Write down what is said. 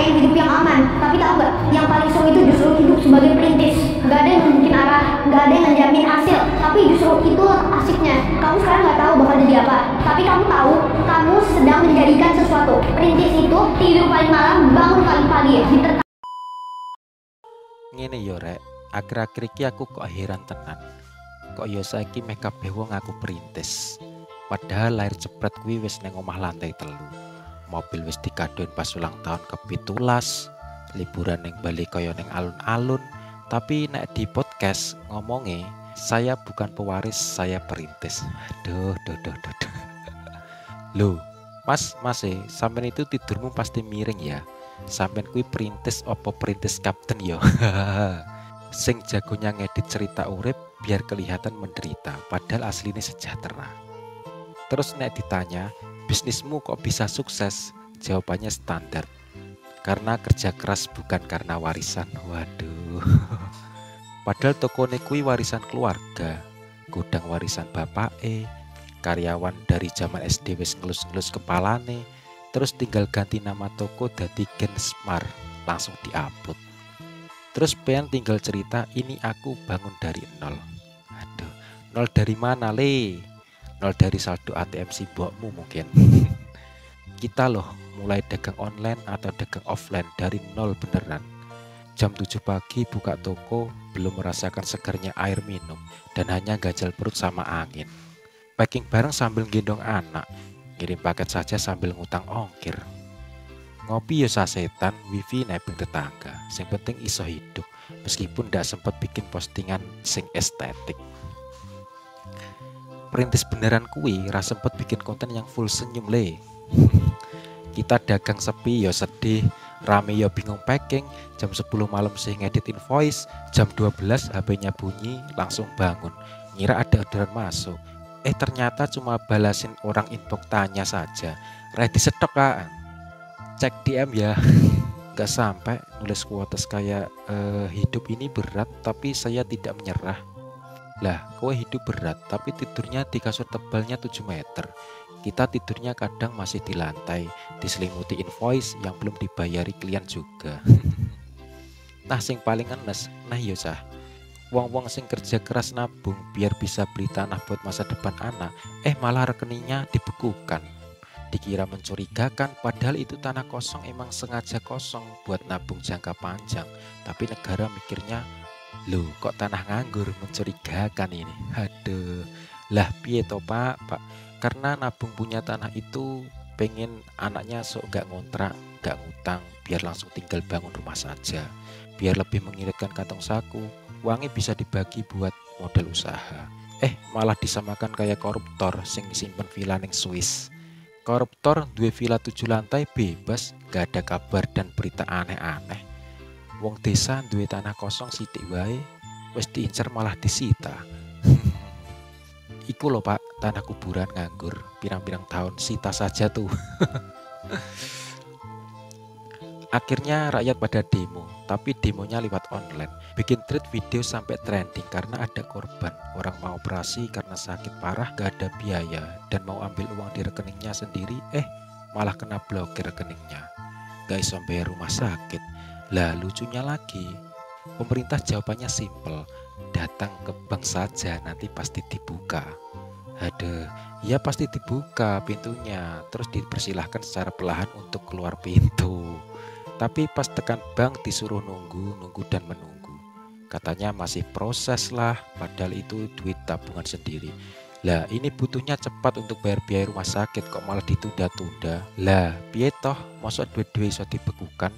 pengen hidup yang aman, tapi tahu nggak, yang paling seru itu justru hidup sebagai perintis. Nggak ada yang nentuin arah, nggak ada yang menjamin hasil, tapi justru itu asiknya. Kamu sekarang nggak tahu bakal jadi apa, tapi kamu tahu kamu sedang menjadikan sesuatu. Perintis itu tidur paling malam, bangun paling pagi. Ngene yo rek, akhir-akhir iki aku kok heran tenan. Kok yo saiki meh kabeh wong aku perintis. Padahal lahir jepret kuwi wis neng omah lantai 3. Mobil wis dikadoin pas ulang tahun ke-17. Liburan neng Bali kaya neng alun-alun. Tapi nek di podcast ngomongnya, saya bukan pewaris, saya perintis. Aduh. Loh, mas, sampean itu tidurmu pasti miring ya. Sampean kuwi perintis opo perintis kapten yo. Sing jagonya ngedit cerita urip biar kelihatan menderita, padahal aslinya sejahtera. Terus nek ditanya, bisnismu kok bisa sukses? Jawabannya standar. Karena kerja keras bukan karena warisan. Waduh. Padahal tokone kuwi warisan keluarga. Gudang warisan bapake. Karyawan dari zaman SD wis ngelus-ngelus kepalane. Terus tinggal ganti nama toko dadi Gen Smart, langsung diupload. Terus pengen tinggal cerita, ini aku bangun dari nol. Aduh, nol dari mana le? Nol dari saldo ATM si mbokmu mungkin. Kita loh mulai dagang online atau dagang offline dari nol beneran. Jam 7 pagi buka toko, belum merasakan segarnya air minum dan hanya ganjal perut sama angin. Packing bareng sambil gendong anak, ngirim paket saja sambil ngutang ongkir. Ngopi ya sasetan, wifi nebeng tetangga. Sing penting iso hidup, meskipun ndak sempet bikin postingan sing estetik. Perintis beneran kuwi ra sempet bikin konten yang full senyum le. Kita dagang sepi ya sedih, rame ya bingung packing, jam 10 malam sih ngedit invoice, jam 12 HP-nya bunyi, langsung bangun, ngira ada orderan masuk. Ternyata cuma balasin orang inbox tanya saja, ready stok kak, cek DM ya. Gak sampai nulis quotes kayak hidup ini berat tapi saya tidak menyerah. Lah, kowe hidup berat tapi tidurnya di kasur tebalnya 7 meter. Kita tidurnya kadang masih di lantai, diselimuti invoice yang belum dibayari klien juga. Nah, sing paling enes, nah yo sah. Wong-wong sing kerja keras nabung biar bisa beli tanah buat masa depan anak, malah rekeningnya dibekukan. Dikira mencurigakan, padahal itu tanah kosong emang sengaja kosong buat nabung jangka panjang. Tapi negara mikirnya, loh kok tanah nganggur, mencurigakan ini. Aduh, lah piye to pak? Karena nabung punya tanah itu pengen anaknya sok gak ngontrak, gak ngutang, biar langsung tinggal bangun rumah saja. Biar lebih mengiritkan kantong saku, uangnya bisa dibagi buat modal usaha. Malah disamakan kayak koruptor sing simpen villa ning Swiss. Koruptor duwe villa 7 lantai bebas, gak ada kabar dan berita aneh-aneh. Wong desa duwe tanah kosong sithik wae, wis diincer malah disita. Iku loh pak, tanah kuburan nganggur, pirang-pirang tahun sita saja tuh. Akhirnya rakyat pada demo, tapi demonya lewat online. Bikin thread video sampai trending karena ada korban. Orang mau operasi karena sakit parah gak ada biaya dan mau ambil uang di rekeningnya sendiri, malah kena blokir rekeningnya. Gak iso bayar rumah sakit. Lah lucunya lagi, pemerintah jawabannya simple, datang ke bank saja nanti pasti dibuka. Aduh, ya pasti dibuka pintunya, terus dipersilahkan secara perlahan untuk keluar pintu. Tapi pas tekan bank disuruh nunggu dan menunggu. Katanya masih proses lah, padahal itu duit tabungan sendiri. Lah ini butuhnya cepat untuk bayar biaya rumah sakit kok malah ditunda-tunda. Lah piye toh, masa duit-duit iso dibekukan?